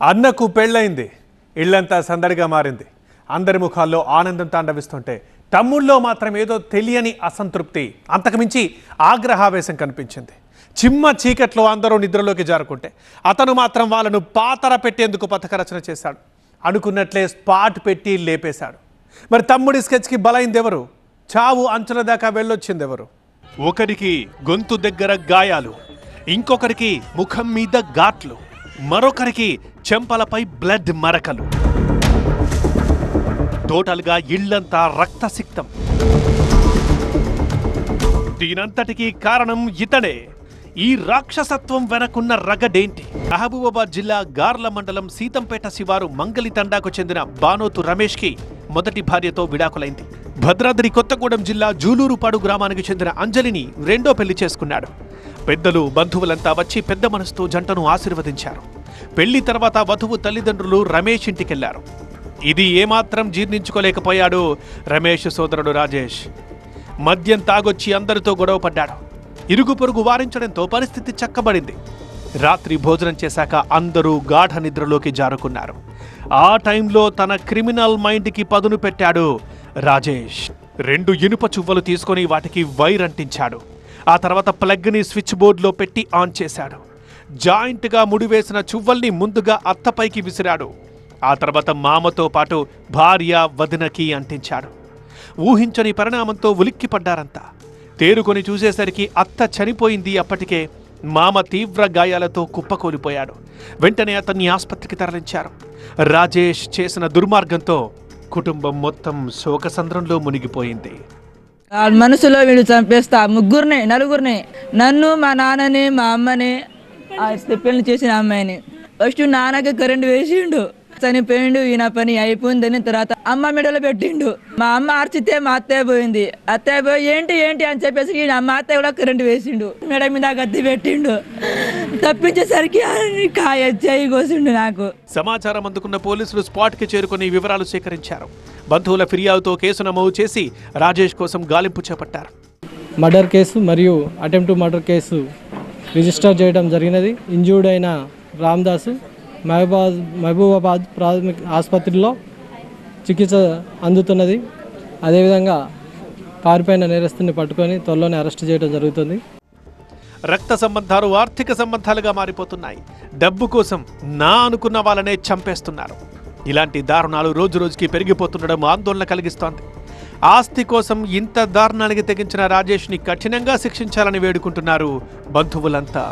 అన్నకు పెళ్ళైంది, ఇళ్లంతా సందడిగా మారింది. అందరి ముఖాల్లో ఆనందం తాండవిస్తుంటే తమ్ముళ్ళలో మాత్రం ఏదో తెలియని అసంతృప్తి, అంతకుమించి ఆగ్రహావేశం కనిపించింది. చిమ్మ చీకట్లో అందరూ నిద్రలోకి జారుకుంటే అతను మాత్రం వాళ్ళను పాతర పెట్టేందుకు పథకరచన చేశాడు. అనుకున్నట్లే స్పాట్ పెట్టి లేపేశాడు. మరి తమ్ముడి స్కెచ్కి బలైందెవరు? చావు అంచుల దాకా వెళ్ళొచ్చిందెవరు? ఒకరికి గొంతు దగ్గర గాయాలు, ఇంకొకరికి ముఖం మీద ఘాట్లు, మరొకరికి చెంపలపై బ్లడ్ మరకలు. టోటల్గా ఇళ్లంతా రక్తసిక్తం. దీనంతటికీ కారణం ఇతడే. ఈ రాక్షసత్వం వెనకున్న రగడేంటి? మహబూబాబాద్ జిల్లా గార్ల మండలం సీతంపేట శివారు మంగలి తండాకు చెందిన బానోతు రమేష్కి మొదటి భార్యతో విడాకులైంది. భద్రాద్రి కొత్తగూడెం జిల్లా జూలూరుపాడు గ్రామానికి చెందిన అంజలిని రెండో పెళ్లి చేసుకున్నాడు. పెద్దలు బంధువులంతా వచ్చి పెద్ద మనసుతో జంటను ఆశీర్వదించారు. పెళ్లి తర్వాత వధువు తల్లిదండ్రులు రమేష్ ఇంటికెళ్లారు. ఇది ఏమాత్రం జీర్ణించుకోలేకపోయాడు రమేష్ సోదరుడు రాజేష్. మద్యం తాగొచ్చి అందరితో గొడవ పడ్డాడు. ఇరుగు పొరుగు వారించడంతో పరిస్థితి చక్కబడింది. రాత్రి భోజనం చేశాక అందరూ గాఢ నిద్రలోకి జారుకున్నారు. ఆ టైంలో తన క్రిమినల్ మైండ్కి పదును పెట్టాడు రాజేష్. 2 ఇనుప చువ్వలు తీసుకొని వాటికి వైర్ అంటించాడు. ఆ తర్వాత ప్లగ్ని స్విచ్ బోర్డులో పెట్టి ఆన్ చేశాడు. జాయింట్గా ముడివేసిన చువ్వల్ని ముందుగా అత్తపైకి విసిరాడు. ఆ తర్వాత మామతో పాటు భార్య వదినకి అంటించాడు. ఊహించని పరిణామంతో ఉలిక్కిపడ్డారంతా. తేరుకొని చూసేసరికి అత్త చనిపోయింది. అప్పటికే మామ తీవ్ర గాయాలతో కుప్పకూలిపోయాడు. వెంటనే అతన్ని ఆసుపత్రికి తరలించారు. రాజేష్ చేసిన దుర్మార్గంతో కుటుంబం మొత్తం శోకసంద్రంలో మునిగిపోయింది. మనసులో వీళ్ళు చంపేస్తా, నలుగురిని, నన్ను, మా నాన్నని, మా అమ్మని, పెళ్లి చేసిన అమ్మాయిని. ఫస్ట్ నాన్నకి కరెంట్ వేసిండు, చనిపోయిండు. ఈయన పని అయిపోయిందని తర్వాత అమ్మ మెడలో పెట్టిండు. మా అమ్మ అరిచితే మా అత్తయ్య పోయింది. అత్తయ్య పోయి ఏంటి అని చెప్పేసి ఈయన మా అత్తయ్య కూడా కరెంట్ వేసిండు, మెడ మీద గద్ది పెట్టిండు. తప్పించేసరికి చేయి కోసిండు నాకు. సమాచారం అందుకున్న పోలీసులు స్పాట్కి చేరుకుని వివరాలు సేకరించారు. బంధువుల ఫిర్యాదుతో కేసు నమోదు చేసి రాజేష్ కోసం గాలింపు చేపట్టారు. మర్డర్ కేసు మరియు attempt to murder case register చేయడం జరిగినది. ఇంజూర్డ్ అయిన రామ్దాసు మహబూబాబాద్ ప్రాథమిక ఆసుపత్రిలో చికిత్స అందుతున్నది. అదేవిధంగా పారిపోయిన నేరస్తుని పట్టుకొని త్వరలోనే అరెస్ట్ చేయడం జరుగుతుంది. రక్త సంబంధాలు ఆర్థిక సంబంధాలుగా మారిపోతున్నాయి. డబ్బు కోసం నా అనుకున్న వాళ్ళనే చంపేస్తున్నారు. ఇలాంటి దారుణాలు రోజురోజుకి పెరిగిపోతుండడం ఆందోళన కలిగిస్తోంది. ఆస్తి కోసం ఇంత దారుణానికి తెగించిన రాజేష్ని కఠినంగా శిక్షించాలని వేడుకుంటున్నారు బంధువులంతా.